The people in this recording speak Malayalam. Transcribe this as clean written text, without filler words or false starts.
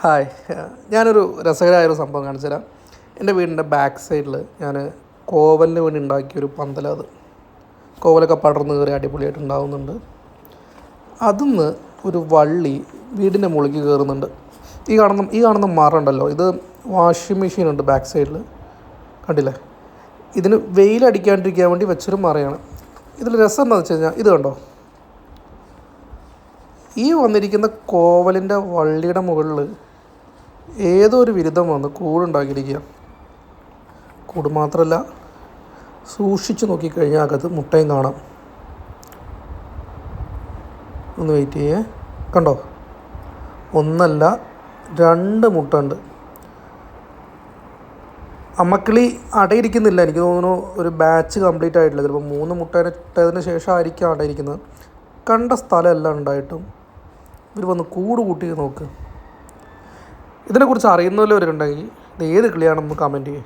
ഹായ്. ഞാനൊരു രസകരമായൊരു സംഭവം കാണിച്ചു തരാം. എൻ്റെ വീടിൻ്റെ ബാക്ക് സൈഡിൽ ഞാൻ കോവലിന് വേണ്ടി ഉണ്ടാക്കിയൊരു പന്തല. അത് കോവലൊക്കെ പടർന്ന് കയറി അടിപൊളിയായിട്ട് ഉണ്ടാകുന്നുണ്ട്. അതിന്ന് ഒരു വള്ളി വീടിൻ്റെ മുകളിലേക്ക് കയറുന്നുണ്ട്. ഈ കാണുന്ന മരം ഉണ്ടല്ലോ, ഇത് വാഷിംഗ് മെഷീൻ ഉണ്ട് ബാക്ക് സൈഡിൽ, കണ്ടില്ലേ? ഇതിന് വെയിലടിക്കാണ്ടിരിക്കാൻ വേണ്ടി വെച്ചൊരു മറയാണ്. ഇതിൽ രസം എന്താണെന്ന് വെച്ച് കഴിഞ്ഞാൽ ഇത് കണ്ടോ, ഈ വന്നിരിക്കുന്ന കോവലിൻ്റെ വള്ളിയുടെ മുകളിൽ ഏതോ ഒരു വിരുദ്ധം വന്ന് കൂടുണ്ടാക്കിയിരിക്കുക. കൂട് മാത്രമല്ല, സൂക്ഷിച്ച് നോക്കിക്കഴിഞ്ഞാൽ അകത്ത് മുട്ടയും കാണാം. ഒന്ന് വെയിറ്റ് ചെയ്യേ, കണ്ടോ? ഒന്നല്ല, 2 മുട്ട ഉണ്ട്. അമ്മക്കിളി അടയിരിക്കുന്നില്ല, എനിക്ക് തോന്നുന്നു ഒരു ബാച്ച് കംപ്ലീറ്റ് ആയിട്ടില്ല. ചിലപ്പോൾ 3 മുട്ട ഇട്ടതിന് ശേഷം ആയിരിക്കും അടയിരിക്കുന്നത്. കണ്ട സ്ഥലമെല്ലാം ഉണ്ടായിട്ടും ഇവർ വന്ന് കൂട് കൂട്ടി നോക്ക്. ഇതിനെക്കുറിച്ച് അറിയുന്നവരുണ്ടെങ്കിൽ ഇത് ഏത് കിളിയാണെന്ന് കമൻറ്റ് ചെയ്യും.